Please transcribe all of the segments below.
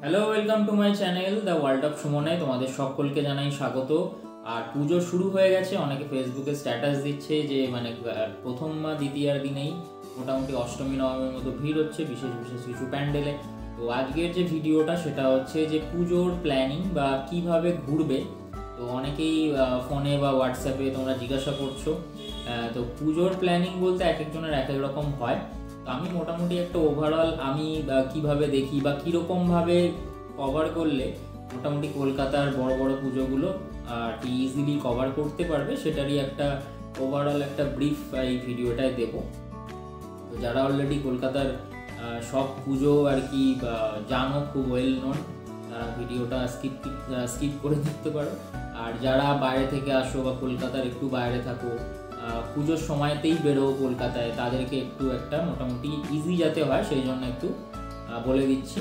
Hello, welcome to my channel the world of সুমনে। তোমাদের সকলকে জানাই স্বাগত। আর পুজো শুরু হয়ে গেছে, অনেকে ফেসবুকে স্ট্যাটাস দিচ্ছে যে প্রথম বা দ্বিতীয়ার দিনেই মোটামুটি অষ্টমী নবমীর মতো ভিড় হচ্ছে বিশেষ বিশেষ কিছু প্যান্ডেলে। তো আজকের যে ভিডিওটা সেটা হচ্ছে যে পুজোর প্ল্যানিং বা কিভাবে ঘুরবে। তো অনেকেই ফোনে বা হোয়াটসঅ্যাপে তোমরা জিজ্ঞাসা করছো। তো পুজোর প্ল্যানিং বলতে এক একজনের এক এক রকম হয়। আমি মোটামুটি একটা ওভারঅল আমি কিভাবে দেখি বা কীরকমভাবে কভার করলে মোটামুটি কলকাতার বড় বড় পুজোগুলো আর কি ইজিলি কভার করতে পারবে সেটারই একটা ওভারঅল একটা ব্রিফ এই ভিডিওটায় দেব। তো যারা অলরেডি কলকাতার সব পুজো আর কি জানো, খুব ওয়েল নোন, তারা ভিডিওটা স্কিপ করে দেখতে পারো। আর যারা বাইরে থেকে আসো বা কলকাতার একটু বাইরে থাকো, পুজোর সময়তেই বেরো কলকাতায়, তাদেরকে একটু একটা মোটামুটি ইজি যাতে হয় সেই জন্য একটু বলে দিচ্ছি।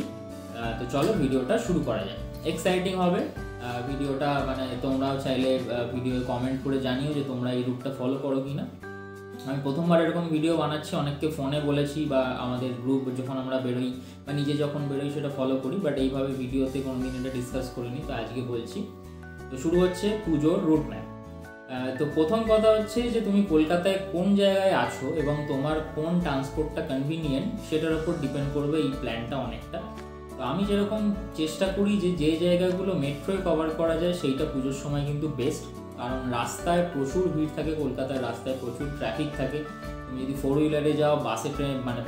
তো চলো ভিডিওটা শুরু করা যায়। এক্সাইটিং হবে ভিডিওটা, তোমরাও চাইলে ভিডিওয়ে কমেন্ট করে জানিও যে তোমরা এই রুটটা ফলো করো কি না। আমি প্রথমবার এরকম ভিডিও বানাচ্ছি, অনেককে ফোনে বলেছি বা আমাদের গ্রুপ যখন আমরা বেরোই বা নিজে যখন বেরোই সেটা ফলো করি, বাট এইভাবে ভিডিওতে কোনোদিন এটা ডিসকাস করিনি, তো আজকে বলছি। তো শুরু হচ্ছে পুজোর রুট ম্যাপ। তো প্রথম কথা হচ্ছে যে তুমি কলকাতায় কোন জায়গায় আছো এবং তোমার কোন ট্রান্সপোর্টটা কনভিনিয়েন্ট সেটার উপর ডিপেন্ড করবে এই প্ল্যানটা অনেকটা। তো আমি যেরকম চেষ্টা করি যে জায়গাগুলো মেট্রোয় কভার করা যায় সেইটা পুজোর সময় কিন্তু বেস্ট, কারণ রাস্তায় প্রচুর ভিড় থাকে, কলকাতার রাস্তায় প্রচুর ট্রাফিক থাকে। তুমি যদি 4 হুইলারে যাও,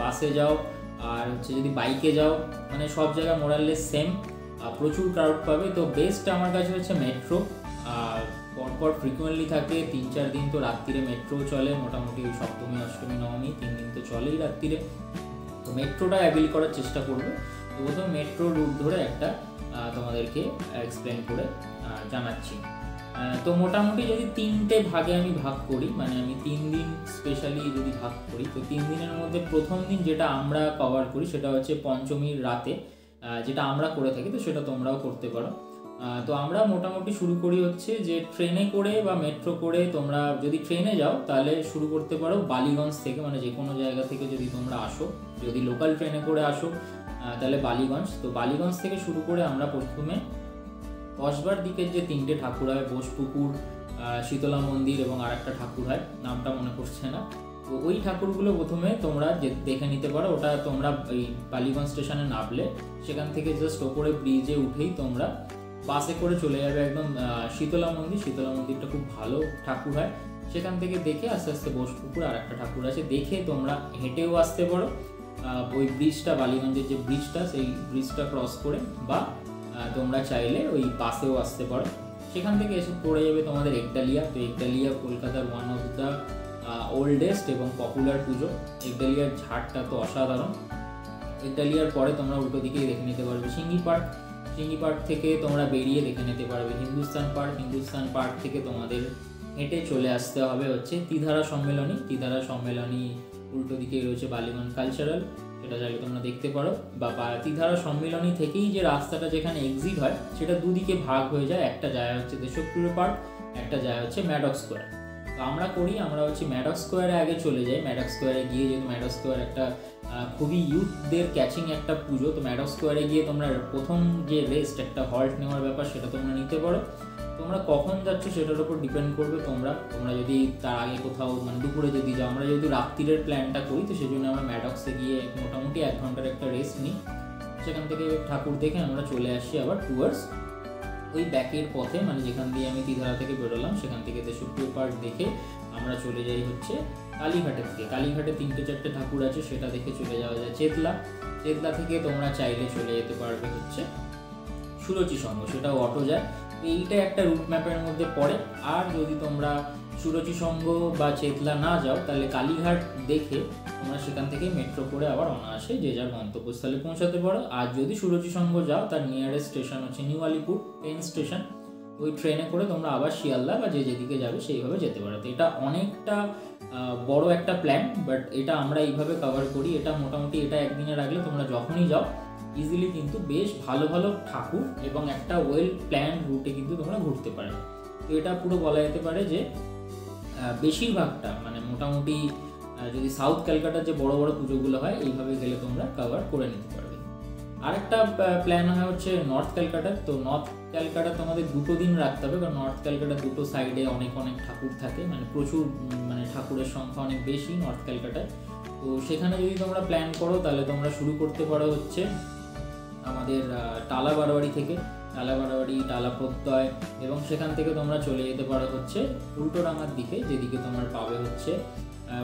বাসে যাও, আর হচ্ছে যদি বাইকে যাও, সব জায়গায় মোরাললেস সেম, প্রচুর ক্রাউড পাবে। তো বেস্ট আমার কাছে হচ্ছে মেট্রো। পরপর ফ্রিকুয়েন্টলি থাকে 3-4 দিন তো রাত্রিরে মেট্রো চলে, মোটামুটি ওই সপ্তমী অষ্টমী নবমী 3 দিন তো চলেই রাত্রিরে। তো মেট্রোটা অ্যাভেল করার চেষ্টা করবে। তো প্রথম মেট্রো রুট ধরে একটা তোমাদেরকে এক্সপ্লেন করে জানাচ্ছি। তো মোটামুটি যদি 3টে ভাগে আমি ভাগ করি, আমি 3 দিন স্পেশালি যদি ভাগ করি, তো 3 দিনের মধ্যে প্রথম দিন যেটা আমরা কভার করি সেটা হচ্ছে পঞ্চমীর রাতে, যেটা আমরা করে থাকি, তো সেটা তোমরাও করতে পারো। তো আমরা মোটামুটি শুরু করি হচ্ছে যে ট্রেনে করে বা মেট্রো করে। তোমরা যদি ট্রেনে যাও তাহলে শুরু করতে পারো বালিগঞ্জ থেকে, যে কোনো জায়গা থেকে যদি তোমরা আসো, যদি লোকাল ট্রেনে করে আসো তাহলে বালিগঞ্জ। তো বালিগঞ্জ থেকে শুরু করে আমরা প্রথমে কসবার দিকের যে 3টে ঠাকুর হয়, বোসপুকুর, শীতলা মন্দির এবং আর একটা ঠাকুর হয়, নামটা মনে পড়ছে না। তো ওই ঠাকুরগুলো প্রথমে তোমরা দেখে নিতে পারো। ওটা তোমরা ওই বালিগঞ্জ স্টেশনে নামলে সেখান থেকে জাস্ট ওপরে ব্রিজে উঠেই তোমরা বাসে করে চলে যাবে একদম শীতলা মন্দিরটা খুব ভালো ঠাকুর হয়। সেখান থেকে দেখে আস্তে আস্তে বোসপুকুর আর একটা ঠাকুর আছে, দেখে তোমরা হেঁটেও আসতে পারো ওই ব্রিজটা, বালিগঞ্জের যে ব্রিজটা, সেই ব্রিজটা ক্রস করে, বা তোমরা চাইলে ওই বাসেও আসতে পারো। সেখান থেকে এসে পড়ে যাবে তোমাদের একডালিয়া। তো একডালিয়া কলকাতার ওয়ান অফ দ্য ওল্ডেস্ট এবং পপুলার পুজো। একডালিয়ার ঝাড়টা তো অসাধারণ। একডালিয়ার পরে তোমরা উল্টো দিকেই দেখে নিতে পারবে সিঙ্গি পার্ক থেকে তোমরা বেরিয়ে দেখে নিতে পারবে হিন্দুস্তান পার্ক থেকে তোমাদের হেঁটে চলে আসতে হবে হচ্ছে তিধারা সম্মেলনী। উল্টো দিকে রয়েছে বালিগঞ্জ কালচারাল, সেটা চাইলে তোমরা দেখতে পারো। বা তিধারা সম্মেলনী থেকেই যে রাস্তাটা যেখানে এক্সিট হয় সেটা দুদিকে ভাগ হয়ে যায়, একটা যায় হচ্ছে দেশপ্রিয় পার্ক, একটা যায় হচ্ছে ম্যাডক স্কোয়ার। তো আমরা হচ্ছে ম্যাডক স্কোয়ারে আগে চলে যাই। ম্যাডক স্কোয়ারে গিয়ে, যেহেতু ম্যাডক স্কোয়ার একটা খুবই ইউথদের ক্যাচিং একটা পুজো, তো ম্যাডক স্কোয়ারে গিয়ে তোমরা প্রথম যে রেস্ট, একটা হল্ট নেওয়ার ব্যাপার, সেটা তোমরা নিতে পারো। তোমরা কখন যাচ্ছ সেটার উপর ডিপেন্ড করবে। তোমরা যদি তার আগে কোথাও দুপুরে যদি যাও, আমরা যেহেতু রাত্রিরের প্ল্যানটা করি, তো সেই জন্য আমরা ম্যাডক্সে গিয়ে মোটামুটি 1 ঘন্টার একটা রেস্ট নিই। সেখান থেকে ঠাকুর দেখে আমরা চলে আসি আবার টুয়ার্ডস ওই ব্যাকের পথে, যেখান দিয়ে আমি তিধারা থেকে বেরোলাম, সেখান থেকে দেশপ্রিয় পার্ক দেখে আমরা চলে যাই হচ্ছে কালীঘাটের দিকে। কালীঘাটে 3-4টে ঠাকুর আছে, সেটা দেখে চলে যাওয়া যায় চেতলা থেকে তোমরা চাইলে চলে যেতে পারবে হচ্ছে সুরুচি সংঘ, সেটাও অটো যায়। এইটা একটা রুট ম্যাপের মধ্যে পড়ে। আর যদি তোমরা সুরুচি সংঘ বা চেতলা না যাও, তাহলে কালীঘাট দেখে তোমরা সেখান থেকে মেট্রো করে আবার অনায়াসে যে যার গন্তব্যস্থলে পৌঁছাতে পারো। আর যদি সুরুচি সংঘ যাও, তার নিয়ারেস্ট স্টেশন হচ্ছে নিউ আলিপুর ট্রেন স্টেশন। ওই ট্রেনে করে তোমরা আবার শিয়ালদা বা যেদিকে যাবে সেইভাবে যেতে পারো। তো এটা অনেকটা বড় একটা প্ল্যান, বাট এটা আমরা এইভাবে কভার করি। এটা মোটামুটি এটা একদিনে রাখলে তোমরা যখনই যাও ইজিলি কিন্তু বেশ ভালো ভালো ঠাকুর এবং একটা ওয়েল প্ল্যান রুটে কিন্তু তোমরা ঘুরতে পারো। তো এটা পুরো বলা যেতে পারে যে বেশিরভাগটা মোটামুটি যদি সাউথ ক্যালকাটার যে বড় বড় পুজোগুলো হয় এইভাবে গেলে তোমরা কভার করে নিতে পারবে। আরেকটা প্ল্যান হয় হচ্ছে নর্থ ক্যালকাটা। তো নর্থ ক্যালকাটা তোমাদের 2 দিন রাখতে হবে, কারণ নর্থ ক্যালকাটা 2 সাইডে অনেক ঠাকুর থাকে, মানে প্রচুর ঠাকুরের সংখ্যা অনেক বেশি নর্থ ক্যালকাটায়। তো সেখানে যদি তোমরা প্ল্যান করো তাহলে তোমরা শুরু করতে পারো হচ্ছে আমাদের টালা বারোয়ারি থেকে, টালা বারোয়ারি, টালা প্রত্যয়, এবং সেখান থেকে তোমরা চলে যেতে পারো হচ্ছে উল্টোডাঙ্গার দিকে, যেদিকে তোমার পাবে হচ্ছে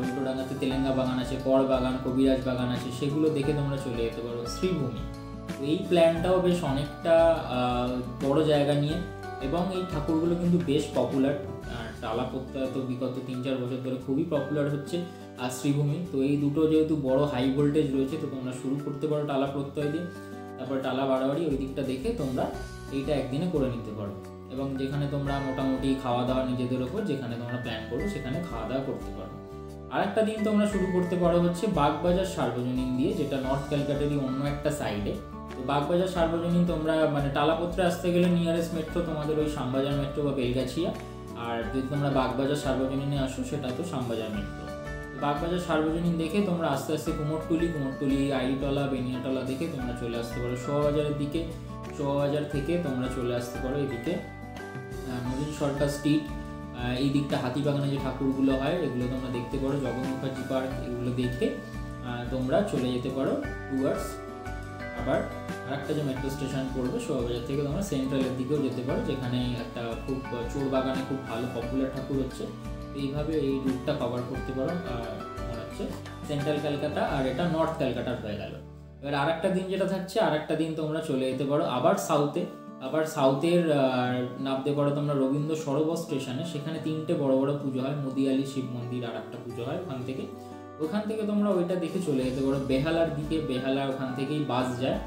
উল্টোডাঙ্গাতে তেলেঙ্গা বাগান আছে, কর বাগান, কবিরাজ বাগান আছে, সেগুলো দেখে তোমরা চলে যেতে পারো শ্রীভূমি। তো এই প্ল্যানটাও বেশ অনেকটা বড় জায়গা নিয়ে, এবং এই ঠাকুরগুলো কিন্তু বেশ পপুলার। টালা প্রত্যয় তো বিগত 3-4 বছর ধরে খুবই পপুলার হচ্ছে, আর শ্রীভূমি। তো এই দুটো যেহেতু বড় হাই ভোল্টেজ রয়েছে, তো তোমরা শুরু করতে পারো টালা প্রত্যয় দিয়ে, তারপর টালা বারোয়ারি ওই দিকটা দেখে তোমরা এইটা একদিনে করে নিতে পারো। এবং যেখানে তোমরা মোটামুটি খাওয়া দাওয়া নিজেদের ওপর, যেখানে তোমরা প্ল্যান করো সেখানে খাওয়া দাওয়া করতে পারো। আরেকটা দিন তোমরা শুরু করতে পারো হচ্ছে বাগবাজার সার্বজনীন দিয়ে, যেটা নর্থ ক্যালকাটারই অন্য একটা সাইডে। তো বাগবাজার সার্বজনীন তোমরা টালাপত্রে আসতে গেলে নিয়ারেস্ট মেট্রো তোমাদের ওই শ্যামবাজার মেট্রো বা বেলগাছিয়া, আর যদি তোমরা বাগবাজার সার্বজনীনে আসো সেটা তো শ্যামবাজার মেট্রো। বাগবাজার সার্বজনীন দেখে তোমরা আস্তে আস্তে কুমোরটুলি, আইটলা, বেনিয়াটলা দেখে তোমরা চলে আসতে পারো শোভাবাজারের দিকে। শোভাবাজার থেকে তোমরা চলে আসতে পারো এদিকে নবীন সরকার স্ট্রিট, এই দিকটা হাতিবাগানে যে ঠাকুরগুলো হয় এগুলো তোমরা দেখতে পারো, জগন্নাথ মুখার্জি পার্ক, এগুলো দেখে তোমরা চলে যেতে পারো টুয়ার্ডস আবার আরেকটা যে মেট্রো স্টেশন পড়বে শোভাবাজার থেকে তোমরা সেন্ট্রালের দিকেও যেতে পারো, যেখানে একটা খুব চোর বাগানে খুব ভালো পপুলার ঠাকুর হচ্ছে। এইভাবে এই রুটটা কভার করতে পারো। তোমার হচ্ছে সেন্ট্রাল ক্যালকাটা, আর এটা নর্থ ক্যালকাটার হয়ে গেল। এবার আরেকটা দিন যেটা থাকছে, আরেকটা দিন তোমরা চলে যেতে পারো আবার সাউথের নামতে পারো তোমরা রবীন্দ্র সরোবর স্টেশনে। সেখানে 3টে বড় বড় পুজো হয়, মুদিয়ালি শিব মন্দির আর একটা পুজো হয় ওখান থেকে তোমরা ওইটা দেখে চলে যেতে পারো বেহালার দিকে। বেহালা ওখান থেকেই বাস যায়,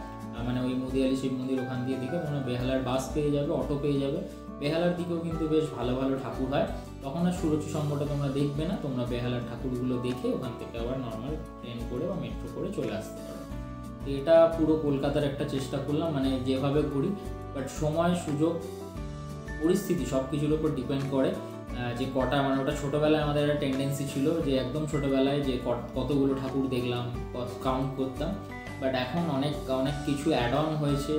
মানে ওই মুদিয়ালি শিব মন্দির ওখান দিয়ে দেখে তোমরা বেহালার বাস পেয়ে যাবে, অটো পেয়ে যাবে। বেহালার দিকেও কিন্তু বেশ ভালো ভালো ঠাকুর হয়, তখন আর সুরুচি সংঘটা তোমরা দেখবে না, তোমরা বেহালার ঠাকুরগুলো দেখে ওখান থেকে আবার নর্মাল ট্রেন করে বা মেট্রো করে চলে আসতে পারো। তো এটা পুরো কলকাতার একটা চেষ্টা করলাম, মানে যেভাবে ঘুরি, বাট সময়, সুযোগ, পরিস্থিতি সব কিছুর উপর ডিপেন্ড করে যে কটা, মানে ওটা ছোটোবেলায় আমাদের একটা টেন্ডেন্সি ছিল যে একদম ছোটোবেলায় যে কতগুলো ঠাকুর দেখলাম কাউন্ট করতাম, বাট এখন অনেক কিছু অ্যাড অন হয়েছে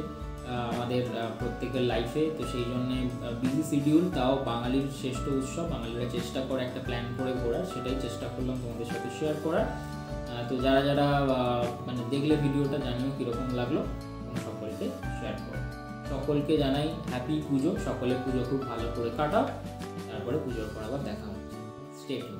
আমাদের প্রত্যেকের লাইফে। তো সেই জন্যে বিজি শিডিউল, তাও বাঙালির শ্রেষ্ঠ উৎসব, বাঙালিরা চেষ্টা করে একটা প্ল্যান করে ঘোরার, সেটাই চেষ্টা করলাম তোমাদের সাথে শেয়ার করার। তো যারা মানে দেখলে ভিডিওটা জানিও কীরকম লাগলো, সকলকে শেয়ার করো। সকলকে জানাই হ্যাপি পুজো, সকলে পুজো খুব ভালো করে কাটাও, তারপরে পুজোর পর আবার দেখা হচ্ছে। Stay tune.